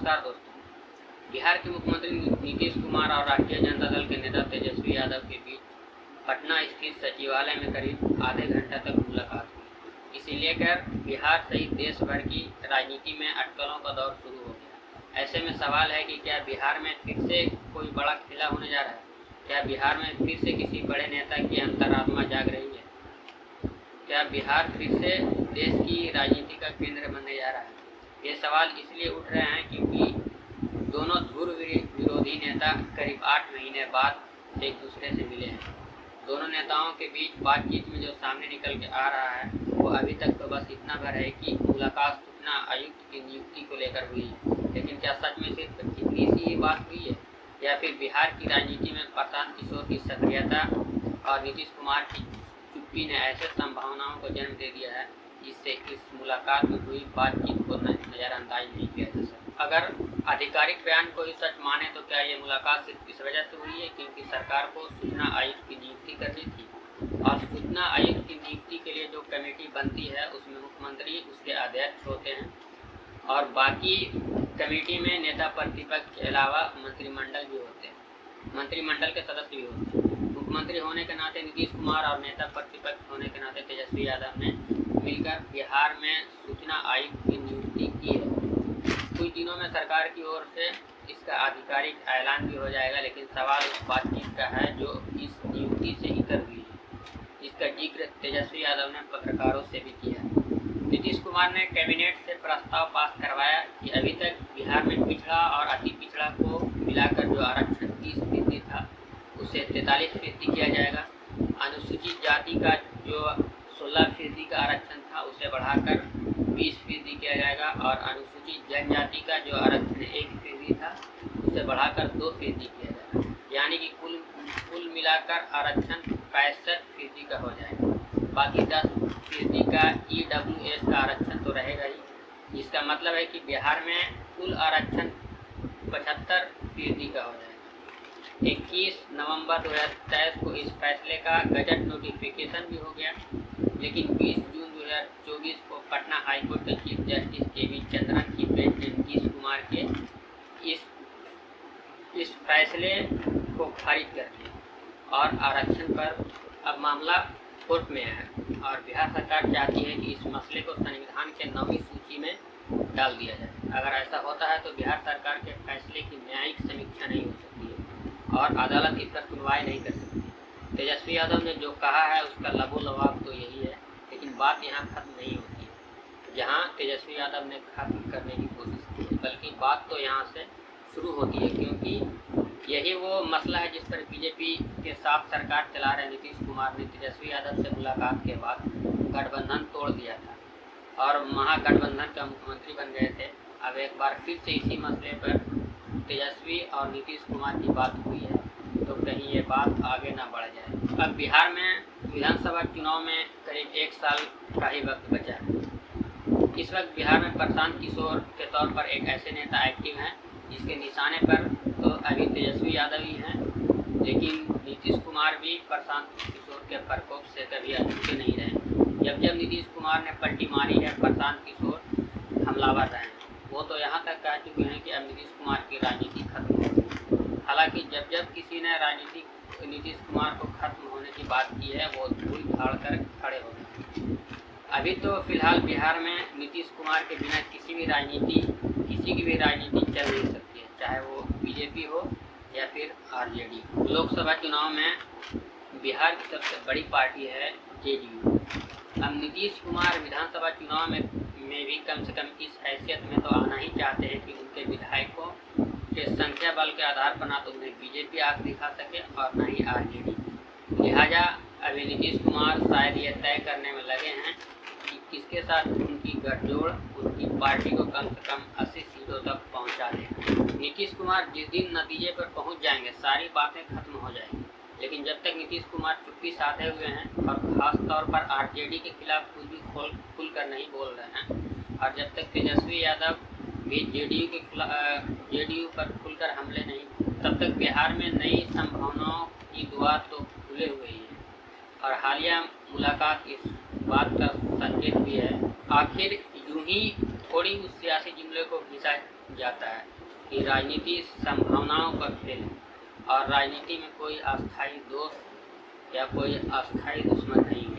नमस्कार दोस्तों। बिहार के मुख्यमंत्री नीतीश कुमार और राष्ट्रीय जनता दल के नेता तेजस्वी यादव के बीच पटना स्थित सचिवालय में करीब आधे घंटे तक मुलाकात हुई। इसे लेकर बिहार सहित देश भर की राजनीति में अटकलों का दौर शुरू हो गया। ऐसे में सवाल है कि क्या बिहार में फिर से कोई बड़ा खेला होने जा रहा है? क्या बिहार में फिर से किसी बड़े नेता की अंतरात्मा जाग रही है? क्या बिहार फिर से देश की राजनीति का केंद्र बनने जा रहा है? ये सवाल इसलिए उठ रहे हैं क्योंकि दोनों ध्रुव विरोधी नेता करीब 8 महीने बाद एक दूसरे से मिले हैं। दोनों नेताओं के बीच बातचीत में जो सामने निकल के आ रहा है वो अभी तक तो बस इतना भर है कि मुलाकात सूचना आयुक्त की नियुक्ति को लेकर हुई है। लेकिन क्या सच में सिर्फ इतनी सी बात हुई है या फिर बिहार की राजनीति में प्रशांत किशोर की सक्रियता और नीतीश कुमार की चुप्पी ने ऐसे संभावनाओं को जन्म दे दिया है जिससे इस मुलाकात में हुई बातचीत को नज़रअंदाज नहीं किया जा सकता। अगर आधिकारिक बयान को ही सच माने तो क्या ये मुलाकात सिर्फ इस वजह से हुई है क्योंकि सरकार को सूचना आयुक्त की नियुक्ति करनी थी और सूचना आयुक्त की नियुक्ति के लिए जो कमेटी बनती है उसमें मुख्यमंत्री उसके अध्यक्ष होते हैं और बाकी कमेटी में नेता प्रतिपक्ष के अलावा मंत्रिमंडल भी होते हैं, मंत्रिमंडल के सदस्य भी होते हैं। मुख्यमंत्री होने के नाते नीतीश कुमार और नेता प्रतिपक्ष होने के नाते तेजस्वी यादव ने मिलकर बिहार में सूचना आयुक्त की नियुक्ति की है। कुछ दिनों में सरकार की ओर से इसका आधिकारिक ऐलान भी हो जाएगा, लेकिन सवाल उस बातचीत का है जो इस नियुक्ति से इतर हुई है। इसका जिक्र तेजस्वी यादव ने पत्रकारों से भी किया। नीतीश कुमार ने कैबिनेट से प्रस्ताव पास करवाया कि अभी तक बिहार में पिछड़ा और अति पिछड़ा को मिलाकर जो आरक्षण 30% था उसे 43% किया जाएगा। अनुसूचित जाति का जो 16% का आरक्षण था उसे बढ़ाकर 20% किया जाएगा और अनुसूचित जनजाति का जो आरक्षण 1% था उसे बढ़ाकर 2% किया जाएगा। यानी कि कुल मिलाकर आरक्षण 65% का हो जाएगा। बाकी 10% का EWS का आरक्षण तो रहेगा ही। इसका मतलब है कि बिहार में कुल आरक्षण 75% का हो जाएगा। 21 नवंबर 2023 को इस फैसले का गजट नोटिफिकेशन भी हो गया, लेकिन 20 जून 2024 को पटना हाईकोर्ट के चीफ जस्टिस KV चंद्रन की बेंच ने नीतीश कुमार के इस फैसले को खारिज कर दिया और आरक्षण पर अब मामला कोर्ट में है और बिहार सरकार चाहती है कि इस मसले को संविधान के 9वीं सूची में डाल दिया जाए। अगर ऐसा होता है तो बिहार सरकार के फैसले की न्यायिक समीक्षा नहीं हो सकती है और अदालत इस पर सुनवाई नहीं कर सकती। तेजस्वी यादव ने जो कहा है उसका लबोलबाब तो यही है, लेकिन बात यहाँ खत्म नहीं होती है जहाँ तेजस्वी यादव ने खत्म करने की कोशिश की है, बल्कि बात तो यहाँ से शुरू होती है क्योंकि यही वो मसला है जिस पर बीजेपी के साथ सरकार चला रहे नीतीश कुमार ने तेजस्वी यादव से मुलाकात के बाद गठबंधन तोड़ दिया था और महागठबंधन का मुख्यमंत्री बन गए थे। अब एक बार फिर से इसी मसले पर तेजस्वी और नीतीश कुमार की बात हुई है तो कहीं ये बात आगे ना बढ़ जाए। अब बिहार में विधानसभा चुनाव में करीब 1 साल का ही वक्त बचा है। इस वक्त बिहार में प्रशांत किशोर के तौर पर एक ऐसे नेता एक्टिव हैं जिसके निशाने पर तो अभी तेजस्वी यादव ही हैं, लेकिन नीतीश कुमार भी प्रशांत किशोर के प्रकोप से कभी अछूते नहीं रहे। जब नीतीश कुमार ने पलटी मारी है प्रशांत किशोर हमलावर रहे हैं। वो तो यहाँ तक कह चुके हैं कि अब नीतीश कुमार की राजनीति खत्म हो। हालांकि जब किसी ने राजनीति नीतीश कुमार को खत्म होने की बात की है वो धूल झाड़ कर खड़े हो गए। अभी तो फिलहाल बिहार में नीतीश कुमार के बिना किसी की भी राजनीति चल नहीं सकती है, चाहे वो बीजेपी हो या फिर RJD। लोकसभा चुनाव में बिहार की सबसे बड़ी पार्टी है JDU। अब नीतीश कुमार विधानसभा चुनाव में भी कम से कम इस हैसियत में तो आना ही चाहते हैं कि उनके विधायकों के संख्या बल के आधार पर ना तो उन्हें बीजेपी आग दिखा सके और ना ही RJD। लिहाजा अभी नीतीश कुमार शायद ये तय करने में लगे हैं कि किसके साथ उनकी गठजोड़ उनकी पार्टी को कम से कम 80 सीटों तक पहुंचा देगा। नीतीश कुमार जिस दिन नतीजे पर पहुंच जाएंगे सारी बातें खत्म हो जाएंगी, लेकिन जब तक नीतीश कुमार चुप्पी साधे हुए हैं और ख़ास तौर पर RJD के खिलाफ कुछ भी खुल कर नहीं बोल रहे हैं और जब तक तेजस्वी यादव भी JDU पर खुलकर हमले नहीं, तब तक बिहार में नई संभावनाओं की दुआ तो खुले हुए ही है। और हालिया मुलाकात इस बात का संकेत भी है। आखिर यूं ही थोड़ी उस सियासी जुमले को घिसा जाता है कि राजनीति संभावनाओं का खेल है और राजनीति में कोई अस्थायी दोस्त या कोई अस्थायी दुश्मन नहीं है।